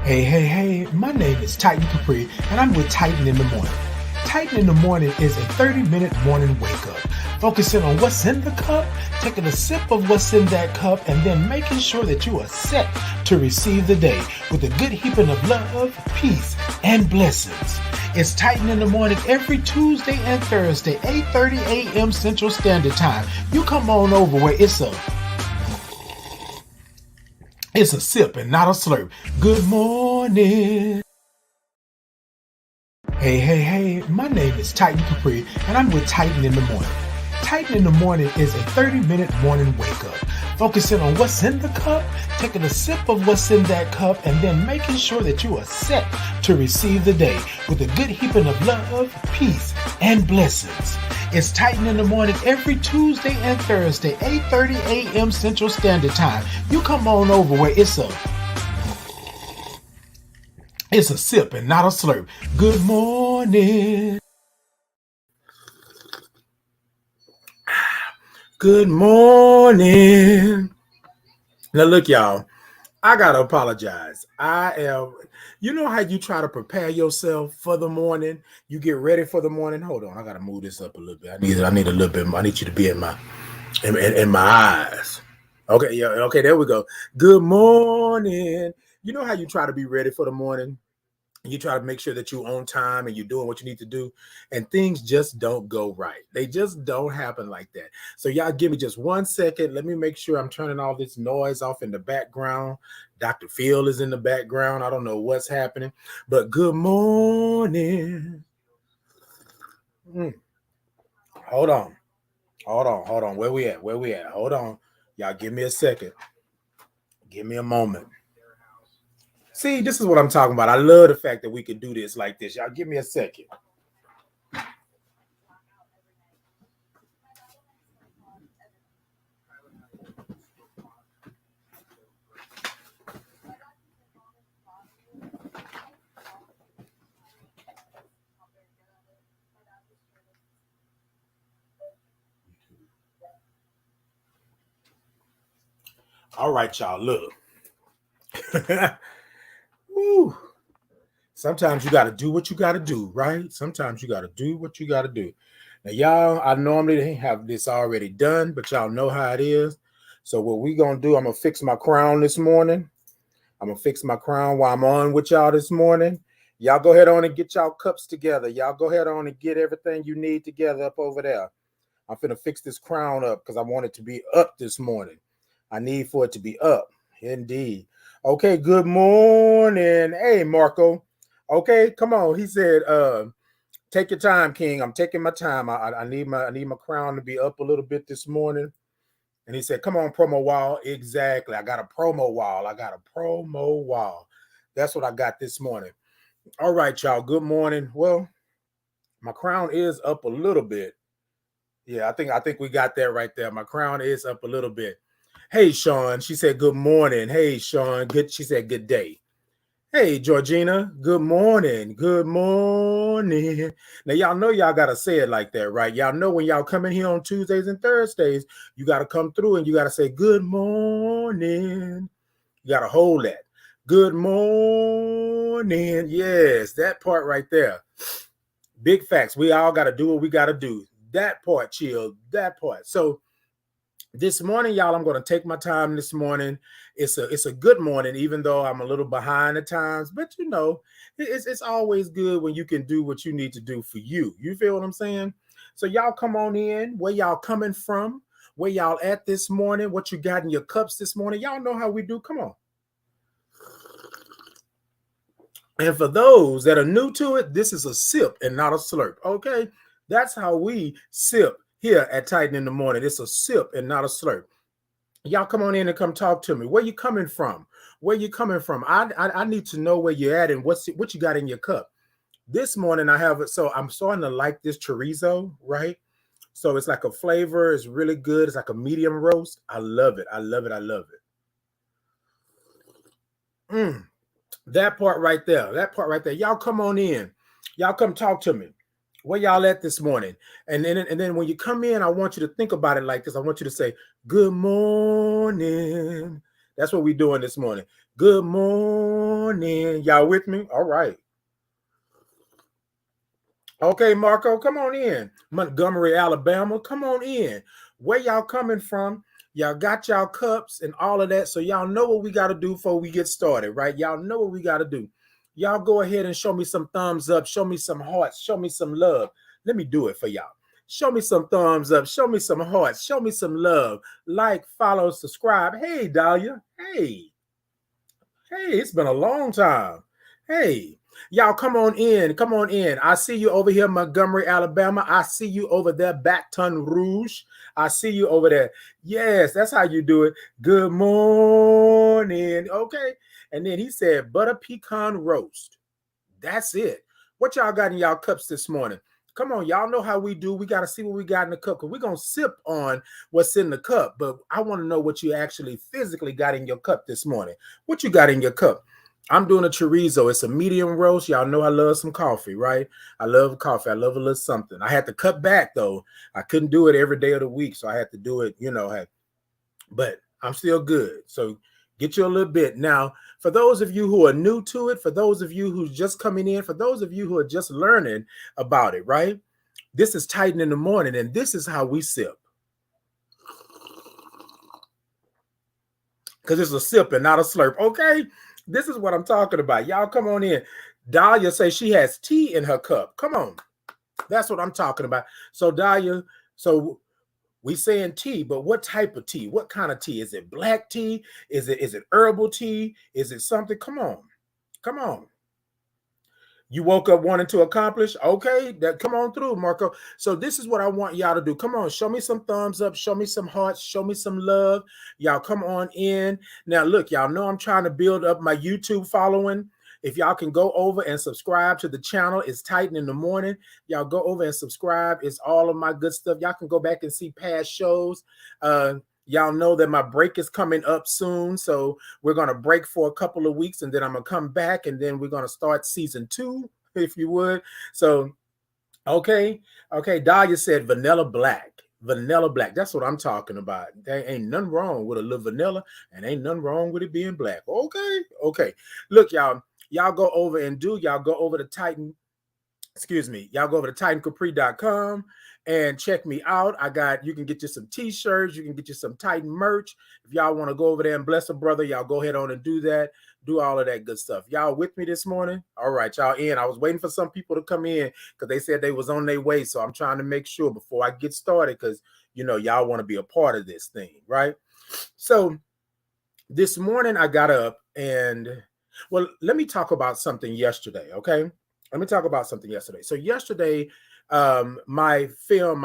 Hey, my name is Titan Capri, and I'm with Titan in the Morning. Titan in the Morning is a 30-minute morning wake-up, focusing on what's in the cup, taking a sip of what's in that cup, and then making sure that you are set to receive the day with a good heaping of love, peace, and blessings. It's Titan in the Morning every Tuesday and Thursday, 8:30 a.m. Central Standard Time. You come on over where it's a sip and not a slurp. Good morning. Hey, my name is Titan Capri, and I'm with Titan in the Morning. Titan in the Morning is a 30-minute morning wake-up, focusing on what's in the cup, taking a sip of what's in that cup, and then making sure that you are set to receive the day with a good heaping of love, peace, and blessings. It's Titan in the Morning every Tuesday and Thursday, 8:30 a.m. Central Standard Time. You come on over where it's a sip and not a slurp. Good morning. Good morning. Now look, y'all, I gotta apologize. You know how you try to prepare yourself for the morning? You get ready for the morning. Hold on, I gotta move this up a little bit. I need a little bit more. I need you to be in my eyes. Okay, yeah, okay, there we go. Good morning. You know how you try to be ready for the morning? You try to make sure that you're on time and you're doing what you need to do, and things just don't go right. They just don't happen like that. So y'all give me just 1 second. Let me make sure I'm turning all this noise off in the background. Dr. Phil is in the background. I don't know what's happening, but good morning. Hold on. Where we at? Hold on. Y'all give me a second. Give me a moment. See, this is what I'm talking about. I love the fact that we can do this like this. Y'all give me a second. All right, y'all, look. Woo. Sometimes you got to do what you got to do, right? Sometimes you got to do what you got to do. Now, y'all, I normally have this already done, but y'all know how it is. So what we going to do, I'm going to fix my crown this morning. I'm going to fix my crown while I'm on with y'all this morning. Y'all go ahead on and get y'all cups together. Y'all go ahead on and get everything you need together up over there. I'm finna fix this crown up because I want it to be up this morning. I need for it to be up. Indeed. Okay, good morning. Hey, Marco. Okay, come on. He said, take your time, King. I'm taking my time. I need my crown to be up a little bit this morning. And he said, come on, promo wall. Exactly. I got a promo wall. That's what I got this morning. All right, y'all. Good morning. Well, my crown is up a little bit. Yeah, I think we got that right there. My crown is up a little bit. Hey, Sean. She said, good morning. Hey, Sean. Good. She said, good day. Hey, Georgina. Good morning. Good morning. Now, y'all know y'all got to say it like that, right? Y'all know when y'all come in here on Tuesdays and Thursdays, you got to come through and you got to say, good morning. You got to hold that. Good morning. Yes, that part right there. Big facts. We all got to do what we got to do. That part, chill. That part. So this morning, y'all, I'm going to take my time this morning. It's a good morning, even though I'm a little behind at times. But, you know, it's always good when you can do what you need to do for you. You feel what I'm saying? So y'all come on in. Where y'all coming from? Where y'all at this morning? What you got in your cups this morning? Y'all know how we do. Come on. And for those that are new to it, this is a sip and not a slurp. Okay? That's how we sip here at Titan in the Morning. It's a sip and not a slurp. Y'all come on in and come talk to me. Where you coming from? I need to know where you're at and what you got in your cup. This morning I have it. So I'm starting to like this chorizo, right? So it's like a flavor. It's really good. It's like a medium roast. I love it. That part right there. Y'all come on in. Y'all come talk to me. Where y'all at this morning? And then when you come in, I want you to think about it like this. I want you to say, good morning. That's what we're doing this morning. Good morning. Y'all with me? All right. Okay, Marco, come on in. Montgomery, Alabama, come on in. Where y'all coming from? Y'all got y'all cups and all of that. So y'all know what we got to do before we get started, right? Y'all know what we got to do. Y'all go ahead and show me some thumbs up. Show me some hearts. Show me some love. Let me do it for y'all. Show me some thumbs up. Show me some hearts. Show me some love. Like, follow, subscribe. Hey, Dahlia. Hey. Hey, it's been a long time. Hey, y'all come on in. Come on in. I see you over here, Montgomery, Alabama. I see you over there, Baton Rouge. I see you over there. Yes, that's how you do it. Good morning. Okay. And then he said, butter pecan roast. That's it. What y'all got in y'all cups this morning? Come on, y'all know how we do. We got to see what we got in the cup because we're going to sip on what's in the cup. But I want to know what you actually physically got in your cup this morning. What you got in your cup? I'm doing a chorizo. It's a medium roast. Y'all know I love some coffee, right? I love coffee. I love a little something. I had to cut back, though. I couldn't do it every day of the week, so I had to do it, but I'm still good. So get you a little bit. Now, for those of you who are new to it, for those of you who's just coming in, for those of you who are just learning about it, right? This is Titan in the morning, and this is how we sip. Because it's a sip and not a slurp, okay? This is what I'm talking about. Y'all come on in. Dahlia says she has tea in her cup. Come on. That's what I'm talking about. So Dahlia, we saying tea, but what type of tea? What kind of tea? Is it black tea? Is it herbal tea? Is it something? Come on. Come on. You woke up wanting to accomplish? Okay, come on through, Marco. So this is what I want y'all to do. Come on, show me some thumbs up, show me some hearts, show me some love. Y'all come on in. Now, look, y'all know I'm trying to build up my YouTube following. If y'all can go over and subscribe to the channel, it's Titan in the Morning. Y'all go over and subscribe. It's all of my good stuff. Y'all can go back and see past shows. Y'all know that my break is coming up soon. So we're going to break for a couple of weeks and then I'm going to come back and then we're going to start season 2, if you would. So, okay. Dahlia said vanilla black. Vanilla black. That's what I'm talking about. There ain't nothing wrong with a little vanilla and ain't nothing wrong with it being black. Okay. Look, y'all go over and y'all go over to Titan. Y'all go over to TitanCapri.com and check me out. You can get you some t-shirts. You can get you some Titan merch. If y'all want to go over there and bless a brother, y'all go ahead on and do that. Do all of that good stuff. Y'all with me this morning? All right, y'all in. I was waiting for some people to come in because they said they was on their way. So I'm trying to make sure before I get started because, y'all want to be a part of this thing, right? So this morning I got up and, let me talk about something yesterday, okay? Let me talk about something yesterday. So yesterday, my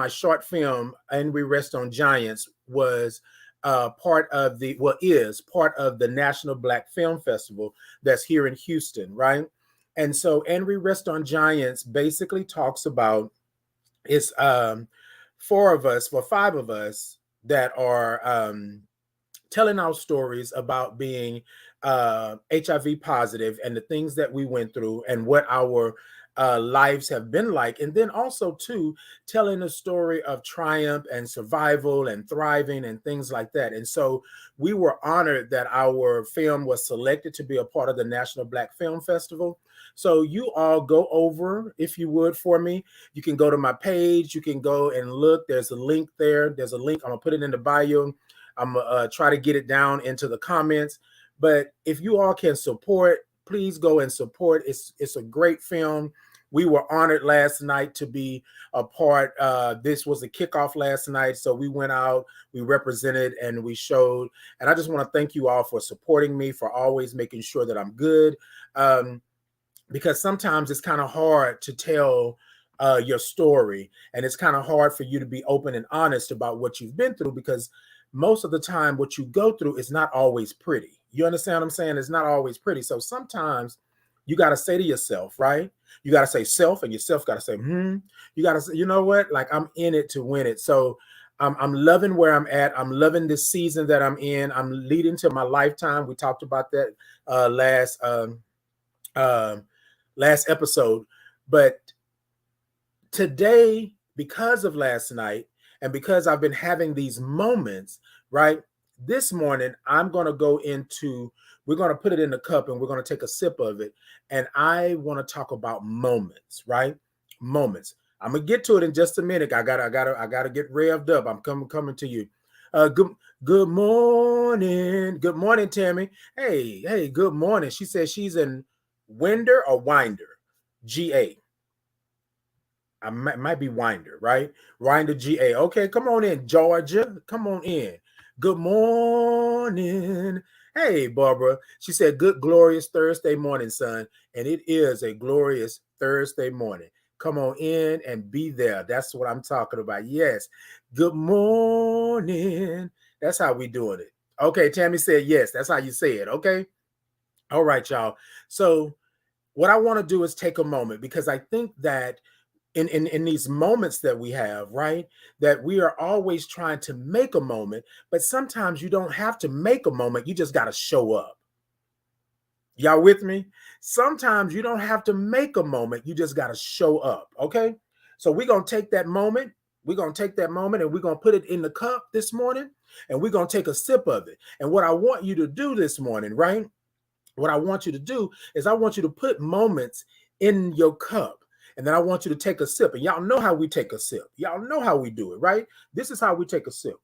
short film, And We Rest on Giants, was is part of the National Black Film Festival that's here in Houston, right? And so And We Rest on Giants basically talks about, it's 5 of us that are telling our stories about being HIV positive and the things that we went through and what our lives have been like. And then also, too, telling a story of triumph and survival and thriving and things like that. And so we were honored that our film was selected to be a part of the National Black Film Festival. So you all go over, if you would, for me. You can go to my page. You can go and look. There's a link there. There's a link. I'm going to put it in the bio. I'm going to try to get it down into the comments. But if you all can support, please go and support. It's a great film. We were honored last night to be a part. This was a kickoff last night. So we went out, we represented, and we showed. And I just want to thank you all for supporting me, for always making sure that I'm good. Because sometimes it's kind of hard to tell your story. And it's kind of hard for you to be open and honest about what you've been through, because most of the time what you go through is not always pretty. You understand what I'm saying? It's not always pretty. So sometimes you got to say to yourself, right? You got to say self, and yourself got to say, You got to say, you know what? Like, I'm in it to win it. So I'm loving where I'm at. I'm loving this season that I'm in. I'm leading to my lifetime. We talked about that last episode. But today, because of last night, and because I've been having these moments, right? This morning, we're going to put it in the cup and we're going to take a sip of it. And I want to talk about moments, right? Moments. I'm going to get to it in just a minute. I gotta get revved up. I'm coming to you. Good morning. Good morning, Tammy. Hey, good morning. She says she's in Winder or Winder, GA. I might be Winder, right? Winder, GA. Okay, come on in, Georgia. Come on in. Good morning. Hey, Barbara. She said, good, glorious Thursday morning, son. And it is a glorious Thursday morning. Come on in and be there. That's what I'm talking about. Yes. Good morning. That's how we doing it. Okay, Tammy said yes. That's how you say it. Okay. All right, y'all. So what I want to do is take a moment because I think that in these moments that we have, right, that we are always trying to make a moment, but sometimes you don't have to make a moment. You just got to show up. Y'all with me? Sometimes you don't have to make a moment. You just got to show up. Okay. So we're going to take that moment. We're going to take that moment and we're going to put it in the cup this morning and we're going to take a sip of it. And what I want you to do this morning, right? What I want you to do is I want you to put moments in your cup. And then I want you to take a sip. And y'all know how we take a sip. Y'all know how we do it, right? This is how we take a sip.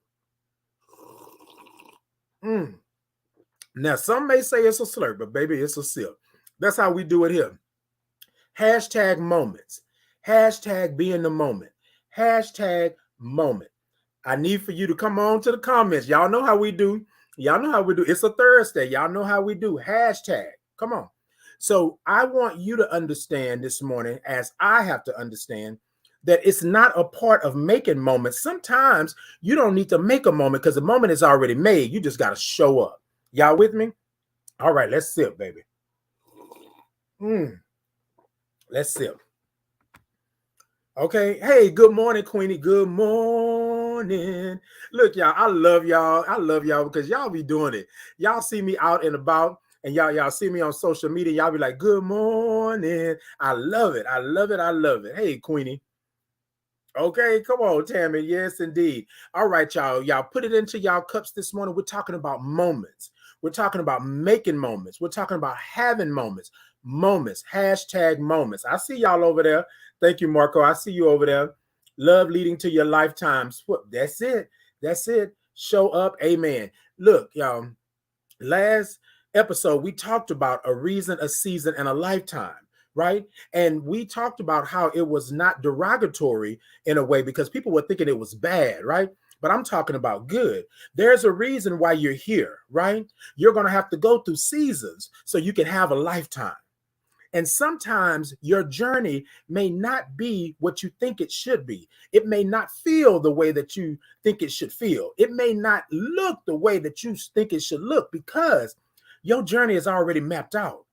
Now, some may say it's a slurp, but baby, it's a sip. That's how we do it here. Hashtag moments. Hashtag be in the moment. Hashtag moment. I need for you to come on to the comments. Y'all know how we do. Y'all know how we do. It's a Thursday. Y'all know how we do. Hashtag. Come on. So I want you to understand this morning, as I have to understand, that it's not a part of making moments. Sometimes you don't need to make a moment because the moment is already made. You just got to show up. Y'all with me? All right, let's sip, baby. Let's sip. Okay. Hey, good morning, Queenie. Good morning. Look, y'all, I love y'all. I love y'all because y'all be doing it. Y'all see me out and about. And y'all see me on social media. Y'all be like, good morning. I love it. I love it. I love it. Hey, Queenie. Okay, come on, Tammy. Yes, indeed. All right, y'all. Y'all put it into y'all cups this morning. We're talking about moments. We're talking about making moments. We're talking about having moments. Moments. Hashtag moments. I see y'all over there. Thank you, Marco. I see you over there. Love leading to your lifetimes. That's it. That's it. Show up. Amen. Look, y'all. Last episode, we talked about a reason, a season, and a lifetime, right? And we talked about how it was not derogatory in a way because people were thinking it was bad, right? But I'm talking about good. There's a reason why you're here, right? You're going to have to go through seasons so you can have a lifetime. And sometimes your journey may not be what you think it should be. It may not feel the way that you think it should feel. It may not look the way that you think it should look because your journey is already mapped out,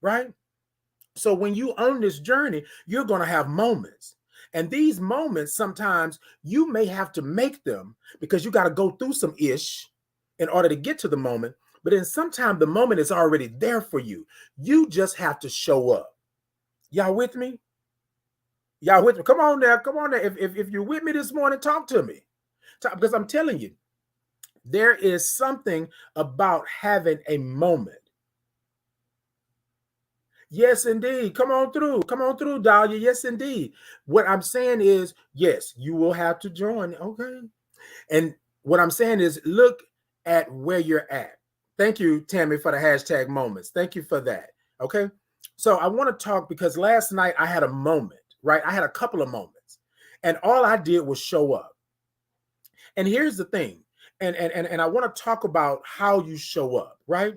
right? So when you own this journey, you're going to have moments. And these moments, sometimes you may have to make them because you got to go through some ish in order to get to the moment. But then sometimes the moment is already there for you. You just have to show up. Y'all with me? Y'all with me? Come on now. Come on now. If you're with me this morning, talk to me. Because I'm telling you, there is something about having a moment. Yes, indeed. Come on through. Come on through, Dahlia. Yes, indeed. What I'm saying is, yes, you will have to join. Okay. And what I'm saying is, look at where you're at. Thank you, Tammy, for the hashtag moments. Thank you for that. Okay. So I want to talk because last night I had a moment, right? I had a couple of moments, and all I did was show up. And here's the thing, and I want to talk about how you show up, right?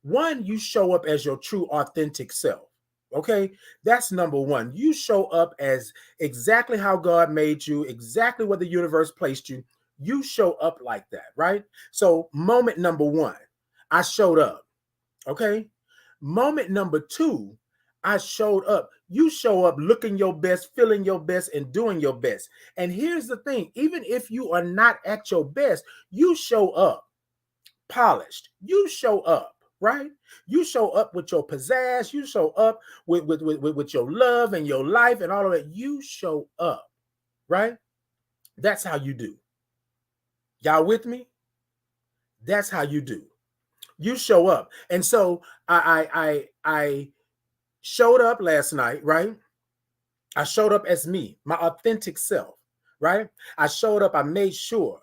One, you show up as your true, authentic self. Okay, that's number one. You show up as exactly how God made you, exactly where the universe placed you. You show up like that, right? So, moment number one, I showed up. Okay, moment number two, I showed up. You show up looking your best, feeling your best, and doing your best. And here's the thing, even if you are not at your best, you show up polished. You show up, right? You show up with your pizzazz. You show up with your love and your life and all of that. You show up, right? That's how you do. Y'all with me? That's how you do. You show up. And so I showed up last night, right? I showed up as me, my authentic self, right? I showed up, I made sure.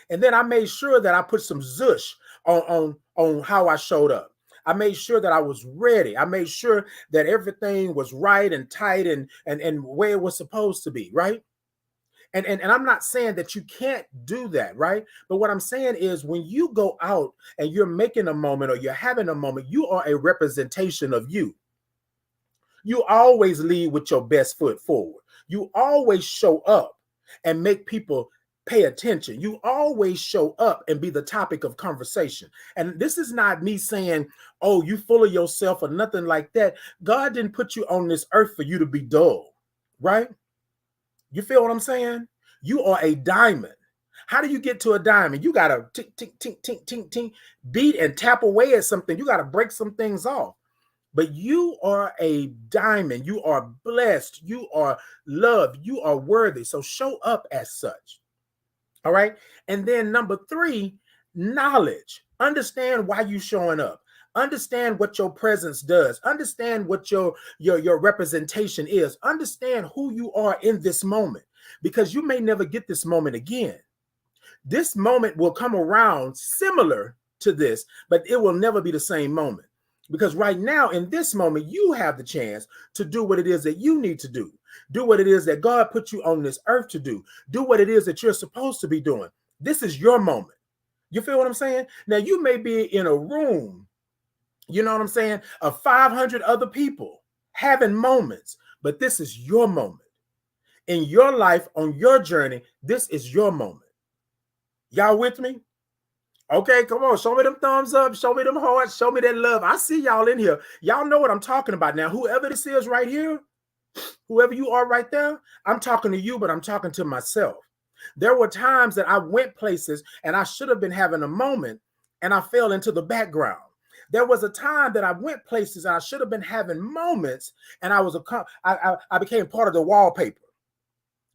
And then I made sure that I put some zush on how I showed up. I made sure that I was ready. I made sure that everything was right and tight and where it was supposed to be, right? And I'm not saying that you can't do that, right? But what I'm saying is when you go out and you're making a moment or you're having a moment, you are a representation of you. You always lead with your best foot forward. You always show up and make people pay attention. You always show up and be the topic of conversation. And this is not me saying, oh, you full of yourself or nothing like that. God didn't put you on this earth for you to be dull, right? You feel what I'm saying? You are a diamond. How do you get to a diamond? You got to tink, tink, tink, tink, tink, tink, beat and tap away at something. You got to break some things off. But you are a diamond. You are blessed. You are loved. You are worthy. So show up as such. All right. And then number 3, knowledge. Understand why you showing up. Understand what your presence does. Understand what your representation is. Understand who you are in this moment, because you may never get this moment again. This moment will come around similar to this, but it will never be the same moment. Because right now, in this moment, you have the chance to do what it is that you need to do. Do what it is that God put you on this earth to do. Do what it is that you're supposed to be doing. This is your moment. You feel what I'm saying? Now, you may be in a room, you know what I'm saying, of 500 other people having moments, but this is your moment. In your life, on your journey, this is your moment. Y'all with me? Okay, come on. Show me them thumbs up. Show me them hearts. Show me that love. I see y'all in here. Y'all know what I'm talking about. Now, whoever this is right here, whoever you are right there, I'm talking to you, but I'm talking to myself. There were times that I went places and I should have been having a moment and I fell into the background. There was a time that I went places and I should have been having moments and I became part of the wallpaper.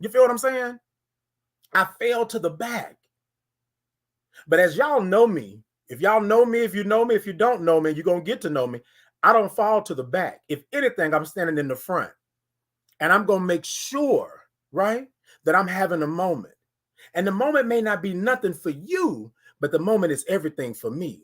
You feel what I'm saying? I fell to the back. But as y'all know me, if y'all know me, if you know me, if you don't know me, you're going to get to know me. I don't fall to the back. If anything, I'm standing in the front. And I'm going to make sure, right, that I'm having a moment. And the moment may not be nothing for you, but the moment is everything for me.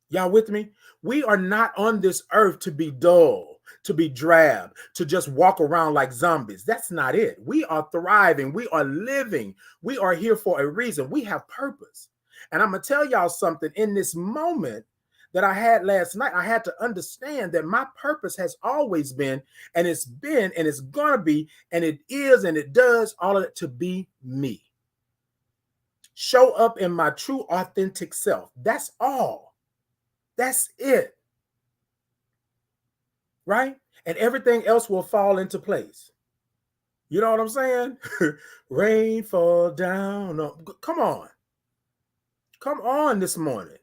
Y'all with me? We are not on this earth to be dull, to be drab, to just walk around like zombies. That's not it. We are thriving. We are living. We are here for a reason. We have purpose. And I'm going to tell y'all something. In this moment that I had last night, I had to understand that my purpose has always been and it's going to be, and it is, and it does all of it to be me. Show up in my true, authentic self. That's all. That's it. Right? And everything else will fall into place. You know what I'm saying? Rain fall down. Come on. Come on this morning.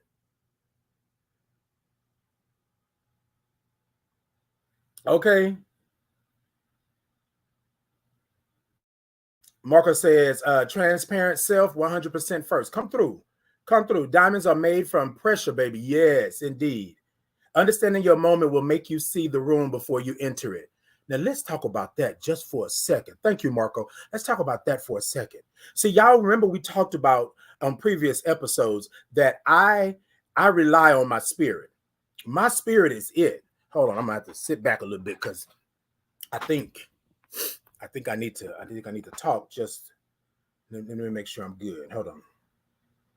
Okay. Marco says, transparent self, 100% first. Come through. Come through. Diamonds are made from pressure, baby. Yes, indeed. Understanding your moment will make you see the room before you enter it. Now, let's talk about that just for a second. Thank you, Marco. Let's talk about that for a second. See, y'all remember we talked about on previous episodes that I rely on my spirit. My spirit is it. Hold on, I'm gonna have to sit back a little bit because I think I need to talk. Just let me make sure I'm good. Hold on.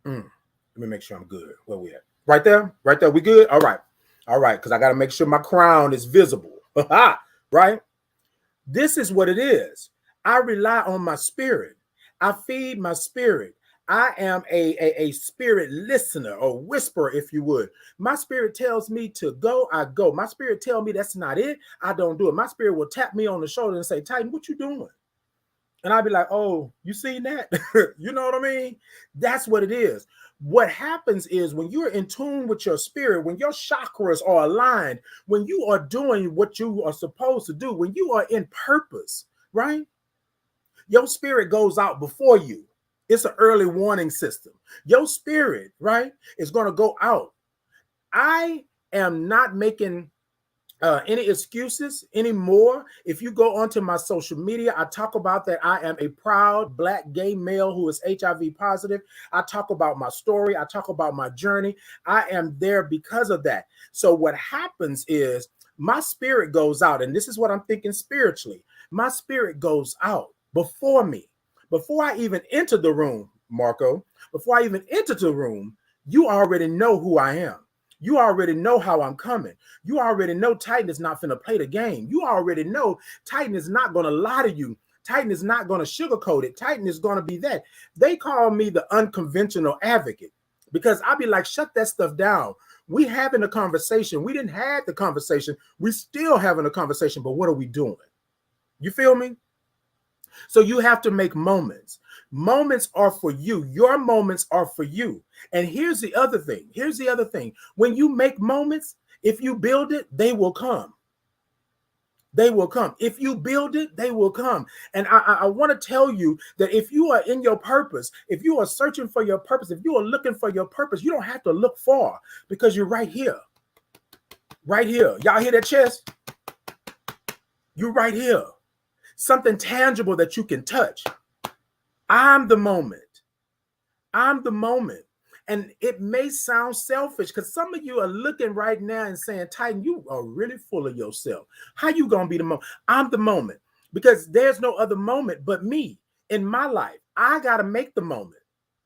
Let me make sure I'm good. Where we at? Right there? Right there. We good? All right. All right. Because I got to make sure my crown is visible. Right? This is what it is. I rely on my spirit. I feed my spirit. I am a spirit listener or whisperer, if you would. My spirit tells me to go, I go. My spirit tells me that's not it, I don't do it. My spirit will tap me on the shoulder and say, Titan, what you doing? And I'd be like, oh, you seen that? You know what I mean? That's what it is. What happens is when you're in tune with your spirit, when your chakras are aligned, when you are doing what you are supposed to do, when you are in purpose, right? Your spirit goes out before you. It's an early warning system. Your spirit, right, is going to go out. I am not making any excuses anymore. If you go onto my social media, I talk about that I am a proud Black gay male who is HIV positive. I talk about my story. I talk about my journey. I am there because of that. So what happens is my spirit goes out, and this is what I'm thinking spiritually. My spirit goes out before me. Before I even enter the room, Marco, before I even enter the room, you already know who I am. You already know how I'm coming. You already know Titan is not finna play the game. You already know Titan is not going to lie to you. Titan is not going to sugarcoat it. Titan is going to be that. They call me the unconventional advocate because I'll be like, shut that stuff down. We having a conversation. We didn't have the conversation. We still having a conversation, but what are we doing? You feel me? So you have to make moments. Moments are for you. Your moments are for you. And here's the other thing. Here's the other thing. When you make moments, if you build it, they will come. They will come. If you build it, they will come. And I want to tell you that if you are in your purpose, if you are searching for your purpose, if you are looking for your purpose, you don't have to look far because you're right here. Right here. Y'all hear that chest? You're right here. Something tangible that you can touch. I'm the moment. I'm the moment. And it may sound selfish because some of you are looking right now and saying, Titan, you are really full of yourself. How you going to be the moment? I'm the moment because there's no other moment but me in my life. I got to make the moment.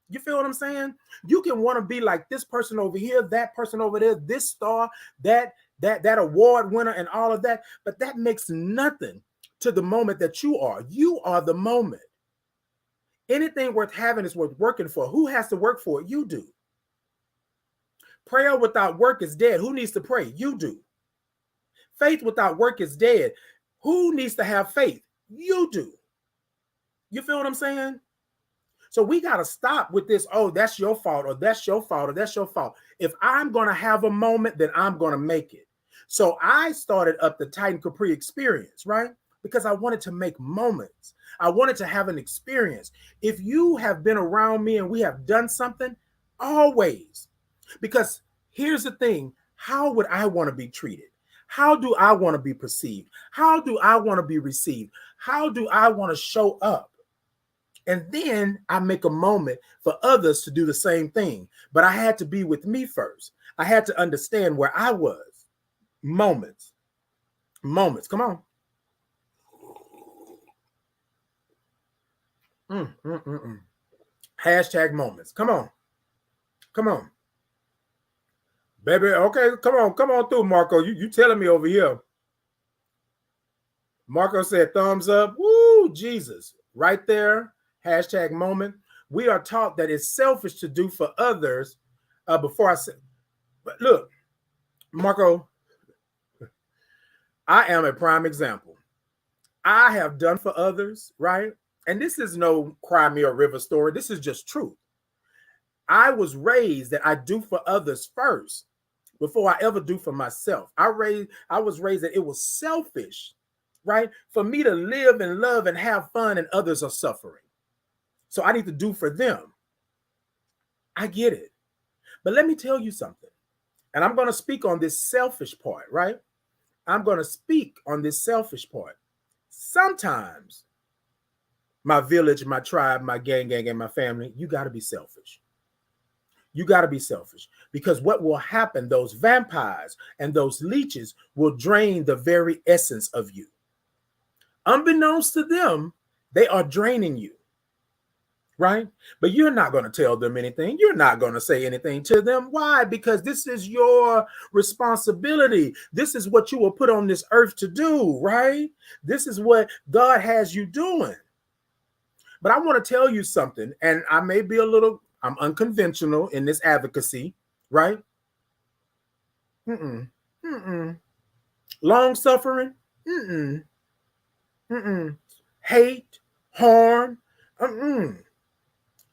You feel what I'm saying? You can want to be like this person over here, that person over there, this star, that award winner and all of that. But that makes nothing to the moment that you are. You are the moment. Anything worth having is worth working for. Who has to work for it? You do. Prayer without work is dead. Who needs to pray? You do. Faith without work is dead. Who needs to have faith? You do. You feel what I'm saying? So we got to stop with this, oh, that's your fault, or that's your fault, or that's your fault. If I'm going to have a moment, then I'm going to make it. So I started up the Titan Capri experience, right? Because I wanted to make moments. I wanted to have an experience. If you have been around me and we have done something, always. Because here's the thing, how would I want to be treated? How do I want to be perceived? How do I want to be received? How do I want to show up? And then I make a moment for others to do the same thing. But I had to be with me first. I had to understand where I was. Moments. Come on. Hashtag moments. Come on. Baby, okay, come on through, Marco. You telling me over here. Marco said thumbs up. Woo, Jesus. Right there. Hashtag moment. We are taught that it's selfish to do for others before I say, but look, Marco, I am a prime example. I have done for others, right? And this is no cry me a river story. This is just truth. I was raised that I do for others first before I ever do for myself. I was raised that it was selfish, right? For me to live and love and have fun and others are suffering. So I need to do for them. I get it. But let me tell you something. And I'm going to speak on this selfish part, right? I'm going to speak on this selfish part. Sometimes my village, my tribe, my gang, and my family, you got to be selfish. You got to be selfish because what will happen, those vampires and those leeches will drain the very essence of you. Unbeknownst to them, they are draining you. Right? But you're not going to tell them anything. You're not going to say anything to them. Why? Because this is your responsibility. This is what you were put on this earth to do, right? This is what God has you doing. But I want to tell you something, and I may be I'm unconventional in this advocacy, right? Long suffering, hate, harm,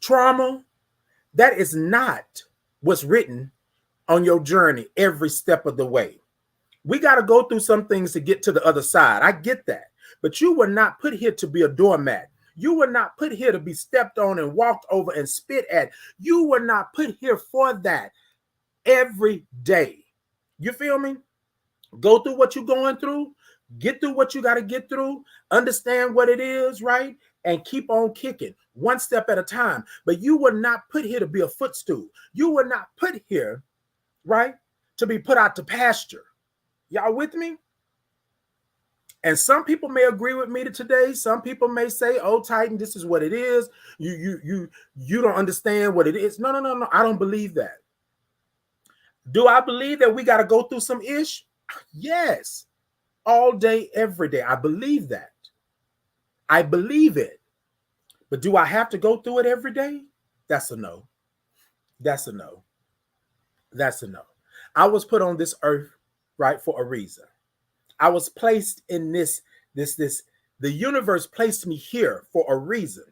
trauma, that is not what's written on your journey every step of the way. We got to go through some things to get to the other side. I get that. But you were not put here to be a doormat. You were not put here to be stepped on and walked over and spit at. You were not put here for that every day. You feel me? Go through what you're going through, get through what you got to get through, understand what it is, right? And keep on kicking one step at a time. But you were not put here to be a footstool. You were not put here, right, to be put out to pasture. Y'all with me? And some people may agree with me today. Some people may say, "Oh, Titan, this is what it is. You don't understand what it is." No, no, no, no. I don't believe that. Do I believe that we got to go through some ish? Yes. All day, every day. I believe that. I believe it. But do I have to go through it every day? That's a no. That's a no. That's a no. I was put on this earth, right, for a reason. I was placed in the universe placed me here for a reason.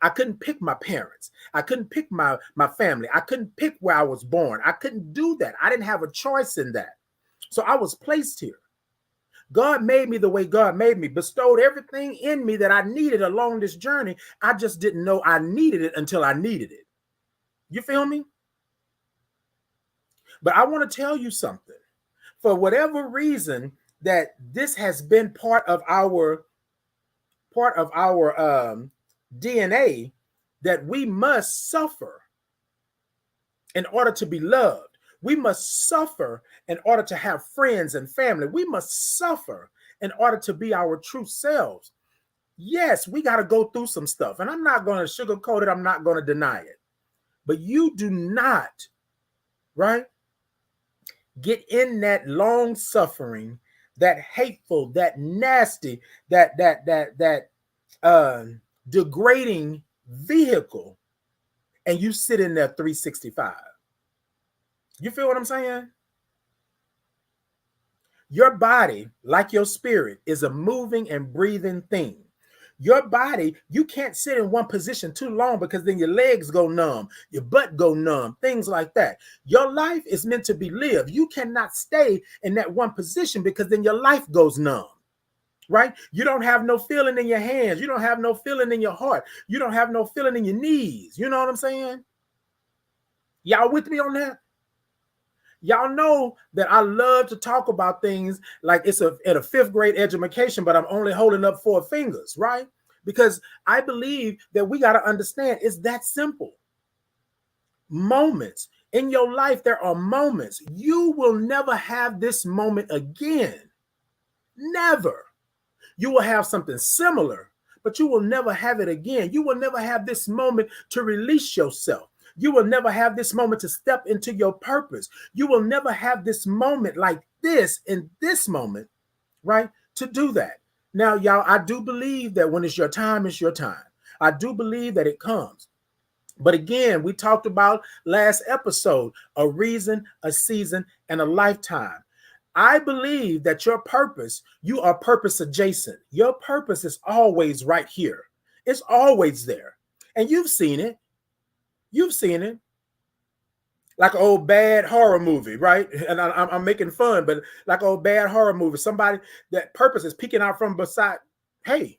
I couldn't pick my parents. I couldn't pick my family. I couldn't pick where I was born. I couldn't do that. I didn't have a choice in that. So I was placed here. God made me the way God made me, bestowed everything in me that I needed along this journey. I just didn't know I needed it until I needed it. You feel me? But I want to tell you something. For whatever reason that this has been part of our DNA, that we must suffer in order to be loved. We must suffer in order to have friends and family. We must suffer in order to be our true selves. Yes, we got to go through some stuff. And I'm not going to sugarcoat it. I'm not going to deny it. But you do not, right, get in that long suffering, that hateful, that nasty, that degrading vehicle, and you sit in there 365. You feel what I'm saying? Your body, like your spirit, is a moving and breathing thing. Your body, you can't sit in one position too long because then your legs go numb, your butt go numb, things like that. Your life is meant to be lived. You cannot stay in that one position because then your life goes numb, right? You don't have no feeling in your hands. You don't have no feeling in your heart. You don't have no feeling in your knees. You know what I'm saying? Y'all with me on that? Y'all know that I love to talk about things like it's at a fifth grade education, but I'm only holding up 4 fingers, right? Because I believe that we got to understand it's that simple. Moments in your life, there are moments. You will never have this moment again. Never. You will have something similar, but you will never have it again. You will never have this moment to release yourself. You will never have this moment to step into your purpose. You will never have this moment like this in this moment, right, to do that. Now, y'all, I do believe that when it's your time, it's your time. I do believe that it comes. But again, we talked about last episode, a reason, a season, and a lifetime. I believe that your purpose, you are purpose adjacent. Your purpose is always right here. It's always there. And you've seen it. You've seen it. Like an old bad horror movie, right? And I'm making fun, but like an old bad horror movie. Somebody that purpose is peeking out from beside. Hey,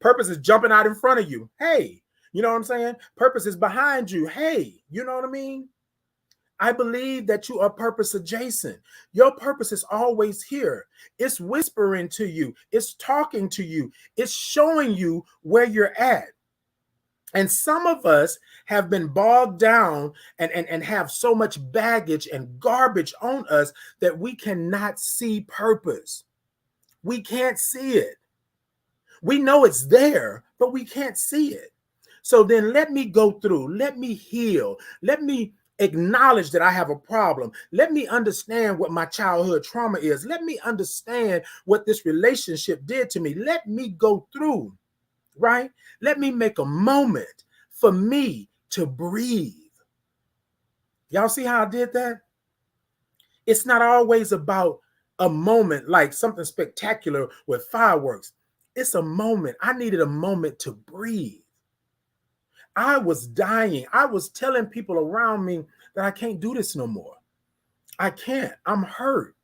purpose is jumping out in front of you. Hey, you know what I'm saying? Purpose is behind you. Hey, you know what I mean? I believe that you are purpose adjacent. Your purpose is always here. It's whispering to you. It's talking to you. It's showing you where you're at. And some of us have been bogged down and have so much baggage and garbage on us that we cannot see purpose. We can't see it. We know it's there, but we can't see it. So then let me go through. Let me heal. Let me acknowledge that I have a problem. Let me understand what my childhood trauma is. Let me understand what this relationship did to me. Let me go through, right? Let me make a moment for me to breathe. Y'all see how I did that? It's not always about a moment like something spectacular with fireworks. It's a moment. I needed a moment to breathe. I was dying. I was telling people around me that I can't do this no more. I can't. I'm hurt,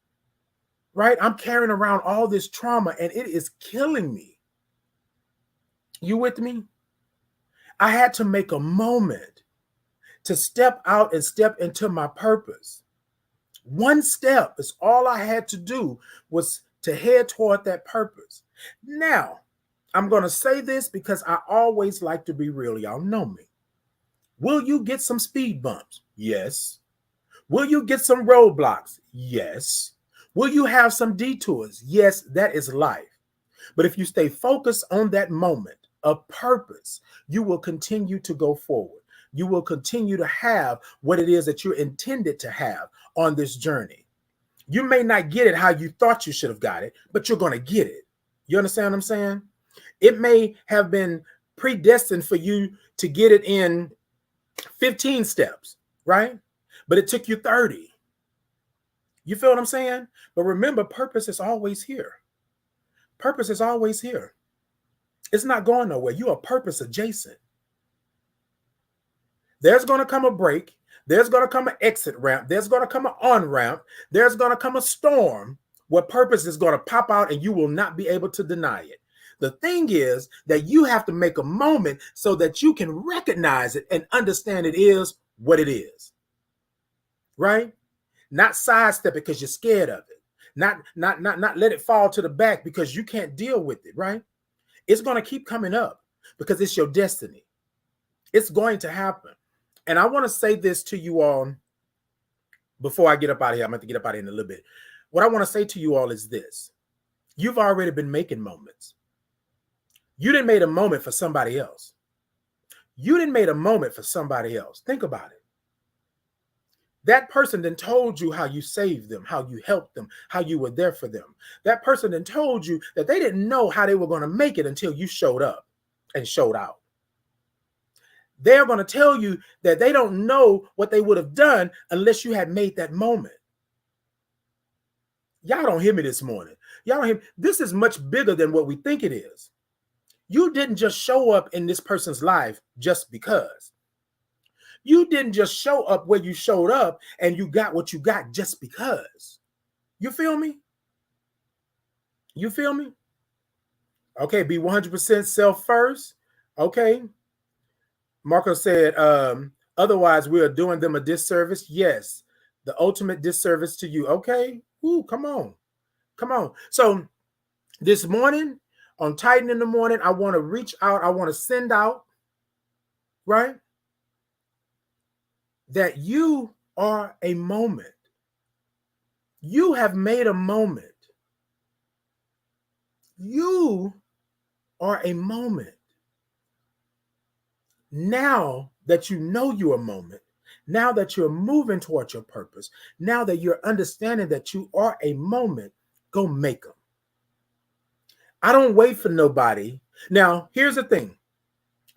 right? I'm carrying around all this trauma and it is killing me. You with me? I had to make a moment to step out and step into my purpose. One step is all I had to do, was to head toward that purpose. Now, I'm going to say this because I always like to be real. Y'all know me. Will you get some speed bumps? Yes. Will you get some roadblocks? Yes. Will you have some detours? Yes, that is life. But if you stay focused on that moment of purpose, you will continue to go forward. You will continue to have what it is that you're intended to have on this journey. You may not get it how you thought you should have got it, but you're going to get it. You understand what I'm saying? It may have been predestined for you to get it in 15 steps, right? But it took you 30. You feel what I'm saying? But remember, purpose is always here. Purpose is always here. It's not going nowhere. You are purpose adjacent. There's going to come a break. There's going to come an exit ramp. There's going to come an on ramp. There's going to come a storm where purpose is going to pop out and you will not be able to deny it. The thing is that you have to make a moment so that you can recognize it and understand it is what it is. Right? Not sidestep it because you're scared of it. Not let it fall to the back because you can't deal with it, right? It's going to keep coming up because it's your destiny. It's going to happen. And I want to say this to you all before I get up out of here. I'm going to get up out of here in a little bit. What I want to say to you all is this. You've already been making moments. You didn't make a moment for somebody else. You didn't make a moment for somebody else. Think about it. That person then told you how you saved them, how you helped them, how you were there for them. That person then told you that they didn't know how they were going to make it until you showed up and showed out. They're going to tell you that they don't know what they would have done unless you had made that moment. Y'all don't hear me this morning. Y'all don't hear me. This is much bigger than what we think it is. You didn't just show up in this person's life just because. You didn't just show up where you showed up and you got what you got just because. You feel me? You feel me? Okay, be 100% self first. Okay. Marco said, otherwise we are doing them a disservice. Yes, the ultimate disservice to you. Okay. Ooh, come on. Come on. So this morning on Titan in the Morning, I want to reach out. I want to send out, right? That you are a moment. You have made a moment. You are a moment. Now that you know you're a moment, now that you're moving towards your purpose, now that you're understanding that you are a moment, go make them. I don't wait for nobody. Now, here's the thing.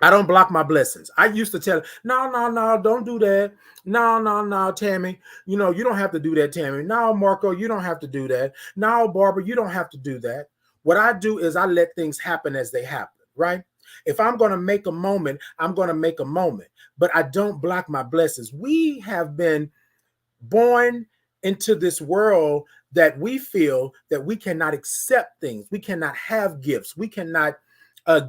I don't block my blessings. I used to tell, no, don't do that. No, Tammy. You know, you don't have to do that, Tammy. No, Marco, you don't have to do that. No, Barbara, you don't have to do that. What I do is I let things happen as they happen, right? If I'm going to make a moment, I'm going to make a moment. But I don't block my blessings. We have been born into this world that we feel that we cannot accept things. We cannot have gifts. We cannot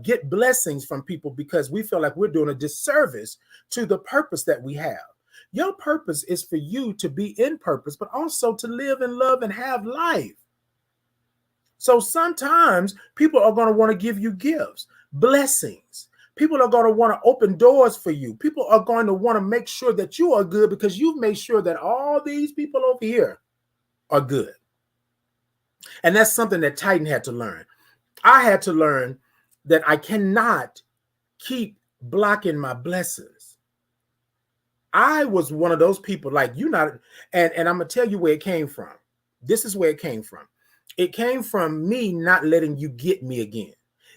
get blessings from people because we feel like we're doing a disservice to the purpose that we have. Your purpose is for you to be in purpose, but also to live and love and have life. So sometimes people are going to want to give you gifts, blessings. People are going to want to open doors for you. People are going to want to make sure that you are good because you've made sure that all these people over here are good. And that's something that Titan had to learn. I had to learn that I cannot keep blocking my blessings. I was one of those people like you not, and I'm gonna tell you where it came from. This is where it came from. It came from me not letting you get me again.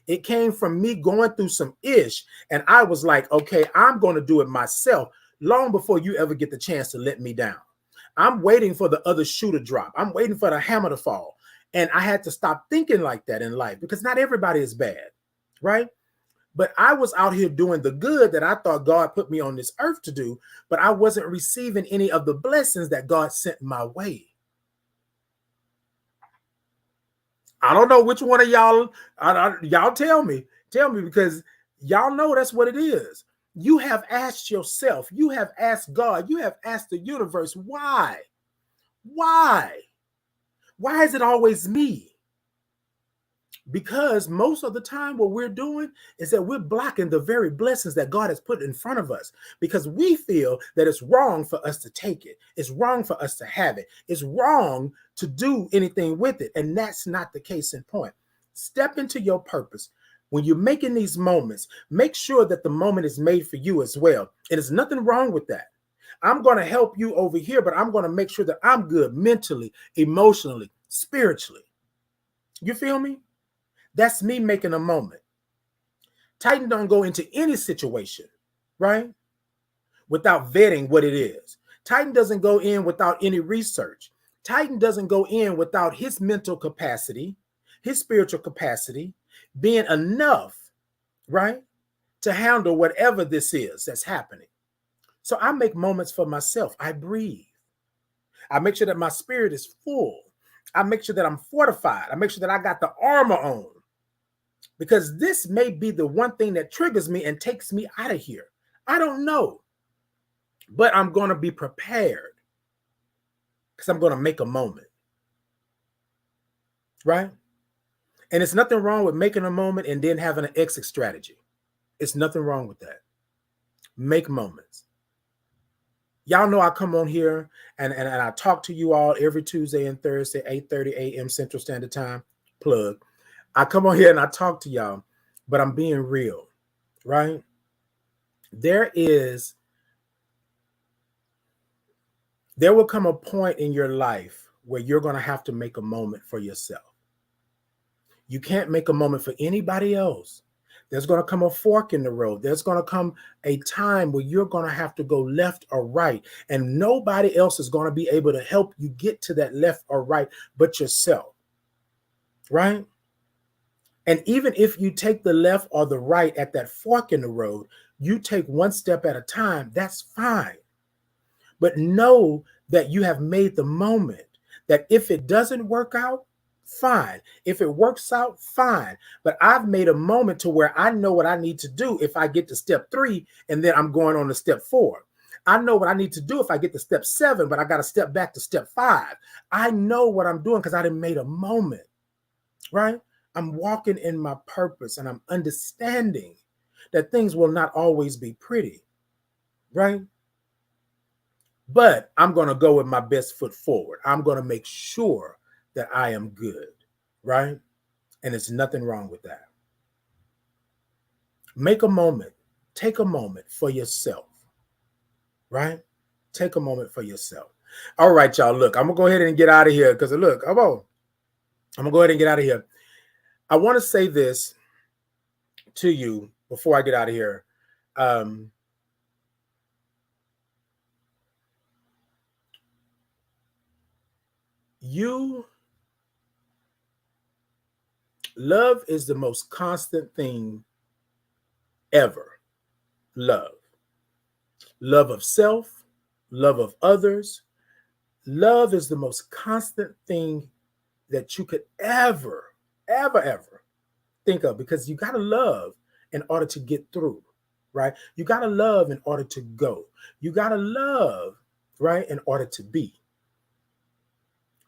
It came from me going through some ish, and I was like, okay, I'm gonna do it myself long before you ever get the chance to let me down. I'm waiting for the other shoe to drop. I'm waiting for the hammer to fall. And I had to stop thinking like that in life because not everybody is bad. Right? But I was out here doing the good that I thought God put me on this earth to do, but I wasn't receiving any of the blessings that God sent my way. I don't know which one of y'all, y'all tell me because Y'all know that's what it is. You have asked yourself, you have asked God, you have asked the universe, why? Why? Why is it always me? Because most of the time, what we're doing is that we're blocking the very blessings that God has put in front of us because we feel that it's wrong for us to take it. It's wrong for us to have it. It's wrong to do anything with it. And that's not the case in point. Step into your purpose. When you're making these moments, make sure that the moment is made for you as well. And there's nothing wrong with that. I'm going to help you over here, but I'm going to make sure that I'm good mentally, emotionally, spiritually. You feel me? That's me making a moment. Titan don't go into any situation, right, without vetting what it is. Titan doesn't go in without any research. Titan doesn't go in without his mental capacity, his spiritual capacity being enough, right, to handle whatever this is that's happening. So I make moments for myself. I breathe. I make sure that my spirit is full. I make sure that I'm fortified. I make sure that I got the armor on. Because this may be the one thing that triggers me and takes me out of here. I don't know. But I'm going to be prepared because I'm going to make a moment. Right? And it's nothing wrong with making a moment and then having an exit strategy. It's nothing wrong with that. Make moments. Y'all know I come on here and I talk to you all every Tuesday and Thursday, 8:30 a.m. Central Standard Time. Plug. I come on here and I talk to y'all, but I'm being real, right? There will come a point in your life where you're going to have to make a moment for yourself. You can't make a moment for anybody else. There's going to come a fork in the road. There's going to come a time where you're going to have to go left or right, and nobody else is going to be able to help you get to that left or right but yourself, right? And even if you take the left or the right at that fork in the road, you take one step at a time, that's fine. But know that you have made the moment, that if it doesn't work out, fine. If it works out, fine. But I've made a moment to where I know what I need to do if I get to step 3 and then I'm going on to step 4. I know what I need to do if I get to step 7, but I got to step back to step 5. I know what I'm doing because I done made a moment, right? I'm walking in my purpose and I'm understanding that things will not always be pretty, right? But I'm going to go with my best foot forward. I'm going to make sure that I am good, right? And there's nothing wrong with that. Make a moment. Take a moment for yourself, right? Take a moment for yourself. All right, y'all. Look, I'm going to go ahead and get out of here because look, I'm going to go ahead and get out of here. I want to say this to you before I get out of here. Love is the most constant thing ever. Love. Love of self, love of others. Love is the most constant thing that you could ever think of, because you got to love in order to get through, right? You got to love in order to go. You got to love, right, in order to be.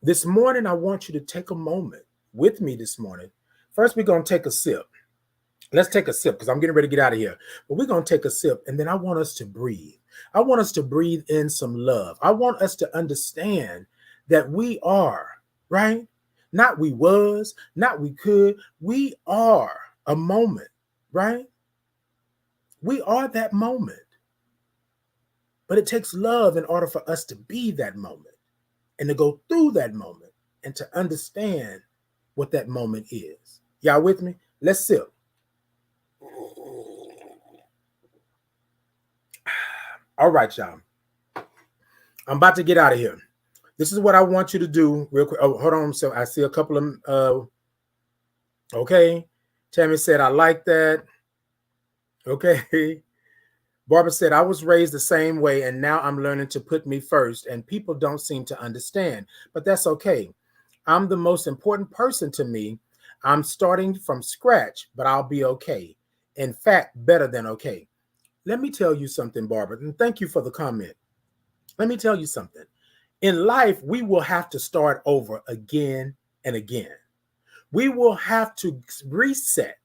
This morning, I want you to take a moment with me this morning. First, we're going to take a sip. Let's take a sip because I'm getting ready to get out of here. But we're going to take a sip, and then I want us to breathe. I want us to breathe in some love. I want us to understand that we are, right? Not we was, not we could. We are a moment, right? We are that moment. But it takes love in order for us to be that moment and to go through that moment and to understand what that moment is. Y'all with me? Let's sip. All right, y'all. I'm about to get out of here. This is what I want you to do real quick. Oh, hold on. So I see a couple of, okay. Tammy said, I like that. Okay. Barbara said, I was raised the same way and now I'm learning to put me first and people don't seem to understand, but that's okay. I'm the most important person to me. I'm starting from scratch, but I'll be okay. In fact, better than okay. Let me tell you something, Barbara, and thank you for the comment. Let me tell you something. In life, we will have to start over again and again. We will have to reset.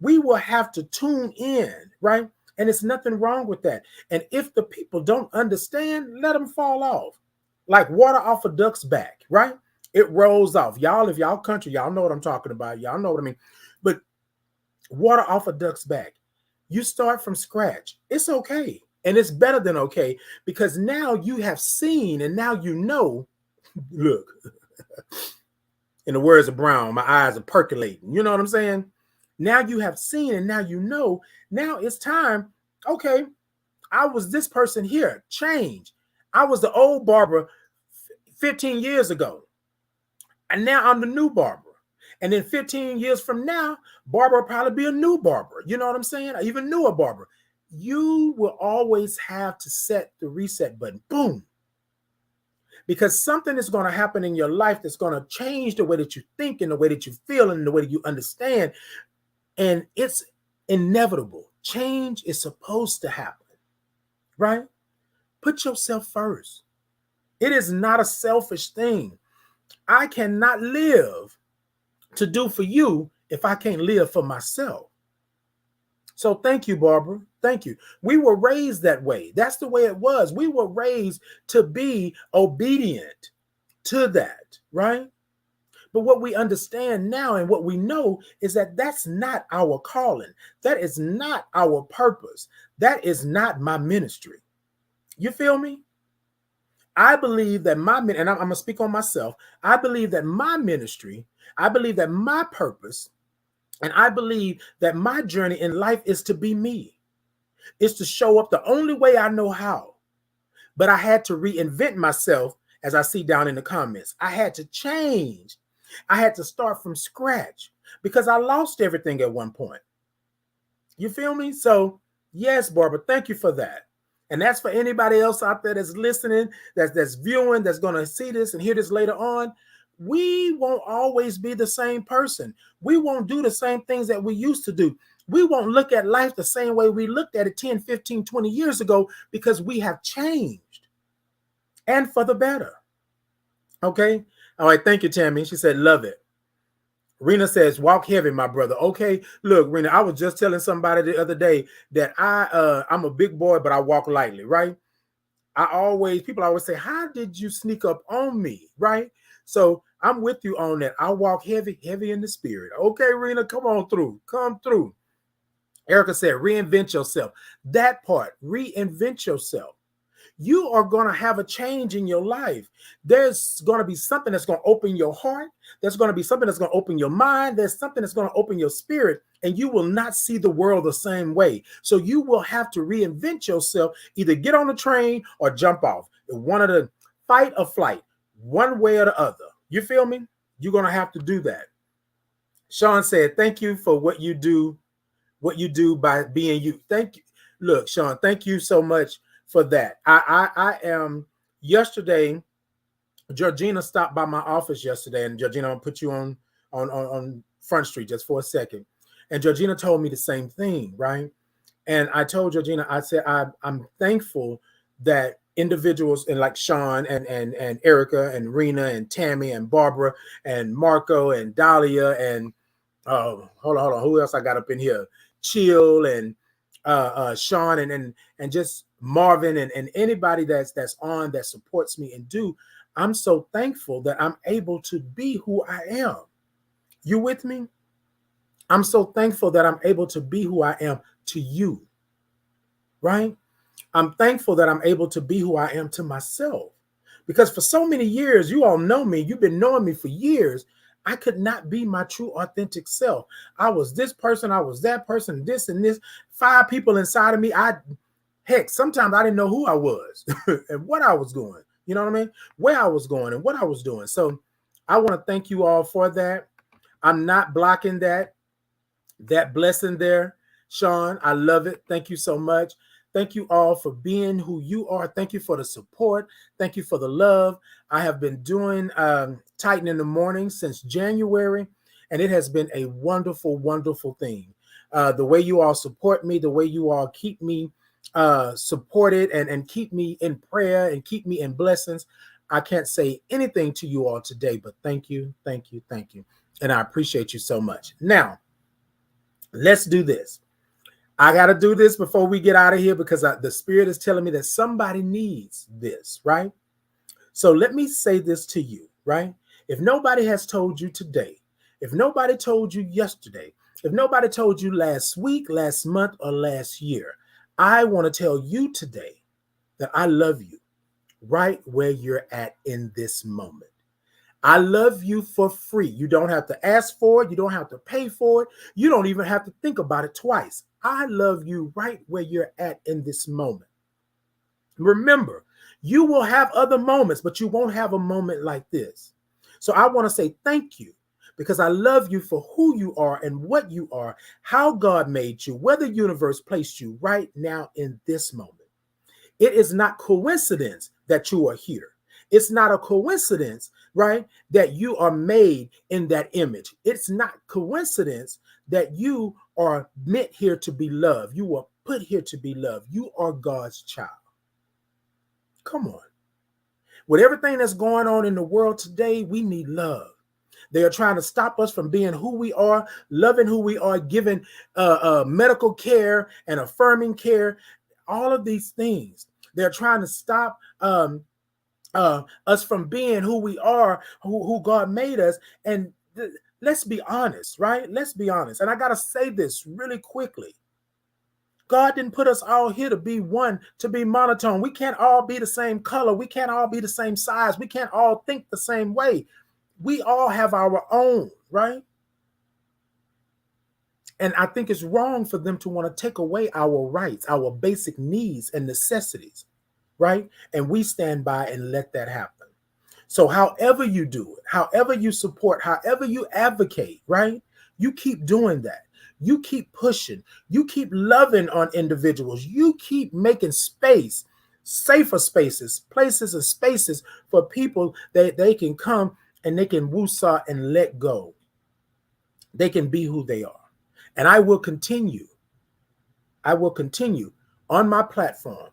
We will have to tune in, right? And it's nothing wrong with that. And if the people don't understand, let them fall off. Like water off a duck's back, right? It rolls off. Y'all, if y'all country, y'all know what I'm talking about. Y'all know what I mean. But water off a duck's back. You start from scratch. It's okay. And it's better than okay because now you have seen and now you know. Look, in the words of Brown, my eyes are percolating. You know what I'm saying? Now you have seen and now you know. Now it's time. Okay, I was this person here. Change. I was the old Barbara 15 years ago. And now I'm the new Barbara. And then 15 years from now, Barbara will probably be a new Barbara. You know what I'm saying? Even newer Barbara. You will always have to set the reset button. Boom. Because something is going to happen in your life that's going to change the way that you think and the way that you feel and the way that you understand. And it's inevitable. Change is supposed to happen, right? Put yourself first. It is not a selfish thing. I cannot live to do for you if I can't live for myself. So thank you, Barbara. Thank you. We were raised that way. That's the way it was. We were raised to be obedient to that, right? But what we understand now and what we know is that that's not our calling. That is not our purpose. That is not my ministry. You feel me? I believe that and I'm going to speak on myself. I believe that my ministry, I believe that my purpose, and I believe that my journey in life is to be me. It's to show up the only way I know how. But I had to reinvent myself, as I see down in the comments. I had to change. I had to start from scratch because I lost everything at one point. You feel me? So, yes, Barbara, thank you for that. And that's for anybody else out there that's listening, that's viewing, that's going to see this and hear this later on. We won't always be the same person. We won't do the same things that we used to do. We won't look at life the same way we looked at it 10, 15, 20 years ago because we have changed and for the better. Okay. All right. Thank you, Tammy. She said, love it. Rena says, walk heavy, my brother. Okay. Look, Rena, I was just telling somebody the other day that I'm a big boy, but I walk lightly, right? People always say, how did you sneak up on me? Right? So I'm with you on that. I walk heavy in the spirit. Okay, Rena, come on through. Come through. Erica said, reinvent yourself. That part, reinvent yourself. You are going to have a change in your life. There's going to be something that's going to open your heart. There's going to be something that's going to open your mind. There's something that's going to open your spirit, and you will not see the world the same way. So you will have to reinvent yourself, either get on the train or jump off. One of the fight or flight, one way or the other. You feel me? You're going to have to do that. Sean said, thank you for what you do by being you. Thank you. Look, Sean, thank you so much for that. I am yesterday. Georgina stopped by my office yesterday, and Georgina, I'll put you on Front Street just for a second. And Georgina told me the same thing, right? And I told Georgina, I said, I'm thankful that individuals and like Sean and Erica and Rena and Tammy and Barbara and Marco and Dahlia and hold on, who else I got up in here? Chill and Sean and just Marvin and anybody that's on that supports me and do. I'm so thankful that I'm able to be who I am. You with me? I'm so thankful that I'm able to be who I am to you, right? I'm thankful that I'm able to be who I am to myself. Because for so many years, you all know me, you've been knowing me for years, I could not be my true authentic self. I was this person, I was that person, this and this, 5 people inside of me. Heck, sometimes I didn't know who I was and what I was doing. You know what I mean? Where I was going and what I was doing. So I want to thank you all for that. I'm not blocking that blessing there, Sean. I love it. Thank you so much. Thank you all for being who you are. Thank you for the support. Thank you for the love. I have been doing Titan in the Morning since January, and it has been a wonderful, wonderful thing. the way you all support me, the way you all keep me supported and keep me in prayer and keep me in blessings. I can't say anything to you all today, but thank you, thank you, thank you. And I appreciate you so much. Now, let's do this. I got to do this before we get out of here because the Spirit is telling me that somebody needs this, right? So let me say this to you, right? If nobody has told you today, if nobody told you yesterday, if nobody told you last week, last month, or last year, I want to tell you today that I love you right where you're at in this moment. I love you for free. You don't have to ask for it. You don't have to pay for it. You don't even have to think about it twice. I love you right where you're at in this moment. Remember, you will have other moments, but you won't have a moment like this. So I want to say thank you because I love you for who you are and what you are, how God made you, where the universe placed you right now in this moment. It is not coincidence that you are here. It's not a coincidence, right, that you are made in that image. It's not coincidence that you are meant here to be loved. You are put here to be loved. You are God's child. Come on. With everything that's going on in the world today, we need love. They are trying to stop us from being who we are, loving who we are, giving medical care and affirming care, all of these things. They're trying to stop us from being who we are, who God made us. And let's be honest, right? Let's be honest. And I got to say this really quickly. God didn't put us all here to be one, to be monotone. We can't all be the same color. We can't all be the same size. We can't all think the same way. We all have our own, right? And I think it's wrong for them to want to take away our rights, our basic needs and necessities, right? And we stand by and let that happen. So however you do it, however you support, however you advocate, right? You keep doing that. You keep pushing. You keep loving on individuals. You keep making space, safer spaces, places and spaces for people that they can come and they can woosah and let go. They can be who they are. And I will continue on my platform,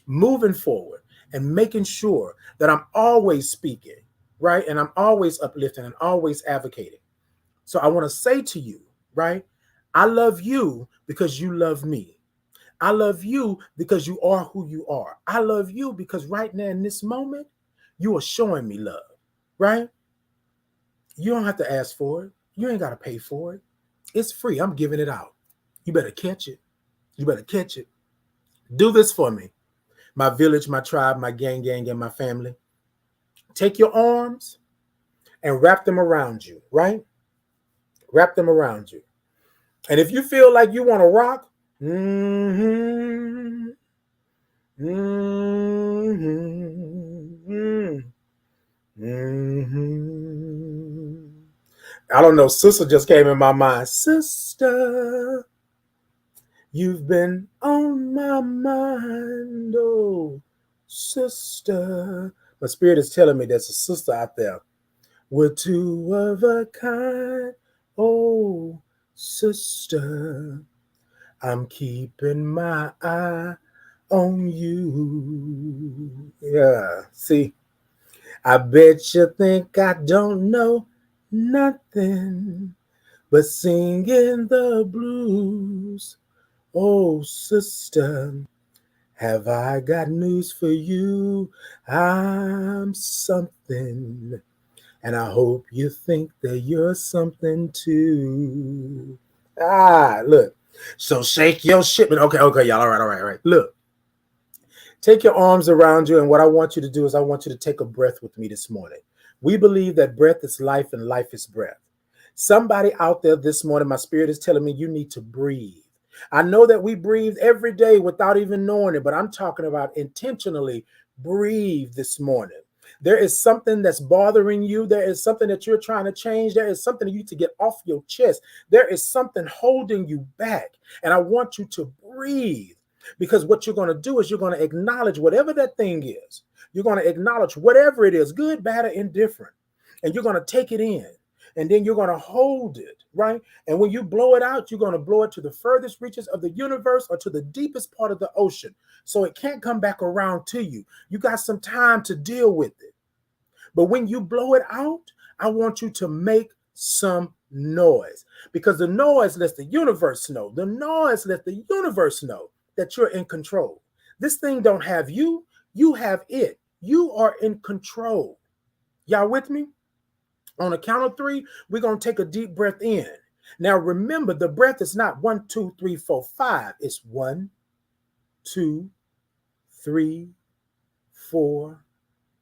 moving forward and making sure that I'm always speaking, right? And I'm always uplifting and always advocating. So I want to say to you, right? I love you because you love me. I love you because you are who you are. I love you because right now in this moment, you are showing me love, right? You don't have to ask for it. You ain't got to pay for it. It's free. I'm giving it out. You better catch it. You better catch it. Do this for me. My village, my tribe, my gang, and my family. Take your arms and wrap them around you, right? Wrap them around you. And if you feel like you want to rock, I don't know, sister just came in my mind. Sister, you've been on my mind, oh, sister. My spirit is telling me there's a sister out there. We're two of a kind, oh, sister. I'm keeping my eye on you. Yeah, see, I bet you think I don't know nothing but singing the blues. Oh, sister, have I got news for you? I'm something, and I hope you think that you're something too. Look. So shake your shipment. Okay, y'all. All right. Look, take your arms around you, and what I want you to do is I want you to take a breath with me this morning. We believe that breath is life and life is breath. Somebody out there this morning, my spirit is telling me you need to breathe. I know that we breathe every day without even knowing it, but I'm talking about intentionally breathe this morning. There is something that's bothering you. There is something that you're trying to change. There is something you need to get off your chest. There is something holding you back. And I want you to breathe, because what you're going to do is you're going to acknowledge whatever that thing is. You're going to acknowledge whatever it is, good, bad, or indifferent. And you're going to take it in. and then you're going to hold it, right? And when you blow it out, you're going to blow it to the furthest reaches of the universe or to the deepest part of the ocean. So it can't come back around to you. You got some time to deal with it. But when you blow it out, I want you to make some noise, because the noise lets the universe know. The noise lets the universe know that you're in control. This thing don't have you. You have it. You are in control. Y'all with me? On a count of 3, we're going to take a deep breath in. Now, remember, the breath is not 1, 2, 3, 4, 5. It's 1, 2, 3, 4,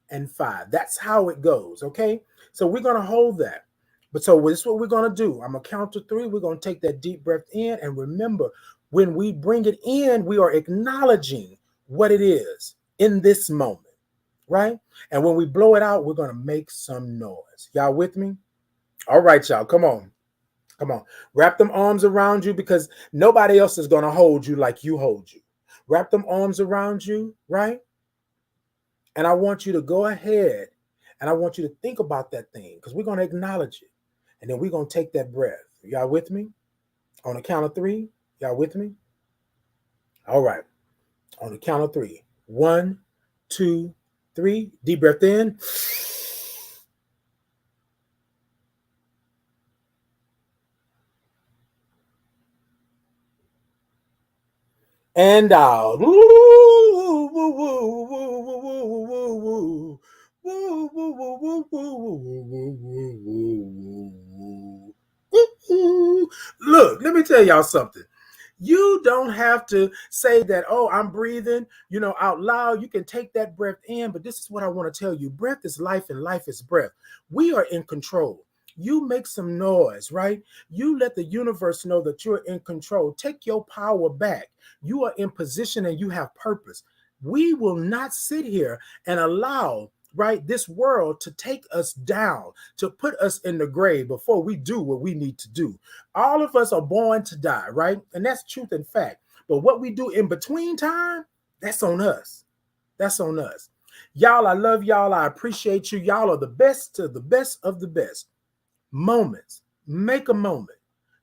and 5. That's how it goes, okay? So we're going to hold that. But so this is what we're going to do. I'm going to count to 3. We're going to take that deep breath in. And remember, when we bring it in, we are acknowledging what it is in this moment, right? And when we blow it out, we're going to make some noise. Y'all with me? All right, y'all. Come on. Come on. Wrap them arms around you, because nobody else is going to hold you like you hold you. Wrap them arms around you, right? And I want you to go ahead and I want you to think about that thing, because we're going to acknowledge it. And then we're going to take that breath. Y'all with me? On the count of 3. Y'all with me? All right. On the count of 3. 1, 2, 3. Deep breath in. And out. Look, let me tell y'all something. You don't have to say that, oh, I'm breathing, out loud. You can take that breath in, but this is what I want to tell you. Breath is life and life is breath. We are in control. You make some noise, right? You let the universe know that you're in control. Take your power back. You are in position and you have purpose. We will not sit here and allow, right, this world to take us down, to put us in the grave before we do what we need to do. All of us are born to die, right? And that's truth and fact. But what we do in between time, that's on us. That's on us. Y'all, I love y'all. I appreciate you. Y'all are the best to the best of the best. Moments. Make a moment.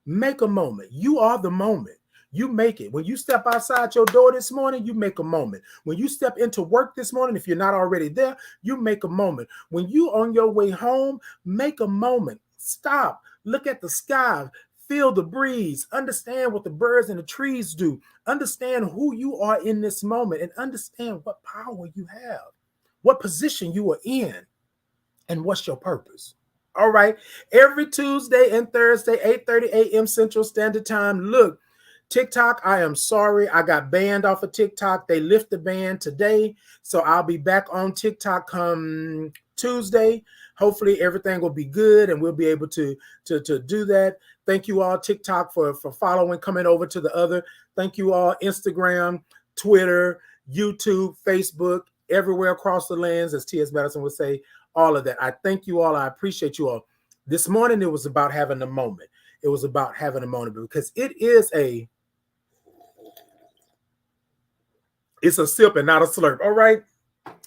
Make a moment. You are the moment. You make it. When you step outside your door this morning, you make a moment. When you step into work this morning, if you're not already there, you make a moment. When you on your way home, make a moment. Stop. Look at the sky. Feel the breeze. Understand what the birds and the trees do. Understand who you are in this moment, and understand what power you have, what position you are in, and what's your purpose. All right. Every Tuesday and Thursday, 8:30 a.m. Central Standard Time. Look, TikTok, I am sorry. I got banned off of TikTok. They lift the ban today. So I'll be back on TikTok come Tuesday. Hopefully everything will be good and we'll be able to do that. Thank you all, TikTok, for following, coming over to the other. Thank you all, Instagram, Twitter, YouTube, Facebook, everywhere across the lands, as T.S. Madison would say, all of that. I thank you all. I appreciate you all. This morning, it was about having a moment. It was about having a moment, because it's a sip and not a slurp. All right.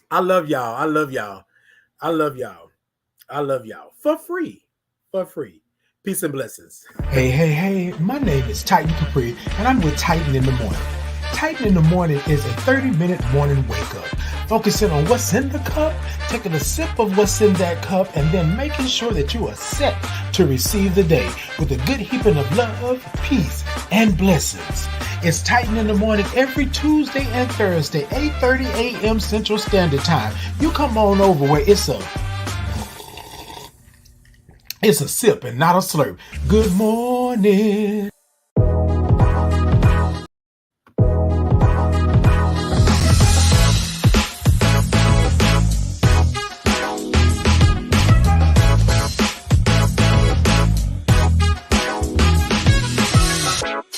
I love y'all. I love y'all. I love y'all. I love y'all for free. For free. Peace and blessings. Hey. My name is Titan Capri, and I'm with Titan in the Morning. Titan in the Morning is a 30-minute morning wake up, focusing on what's in the cup, taking a sip of what's in that cup, and then making sure that you are set to receive the day with a good heaping of love, peace, and blessings. It's Titan in the Morning every Tuesday and Thursday, 8:30 a.m. Central Standard Time. You come on over where it's a sip and not a slurp. Good morning.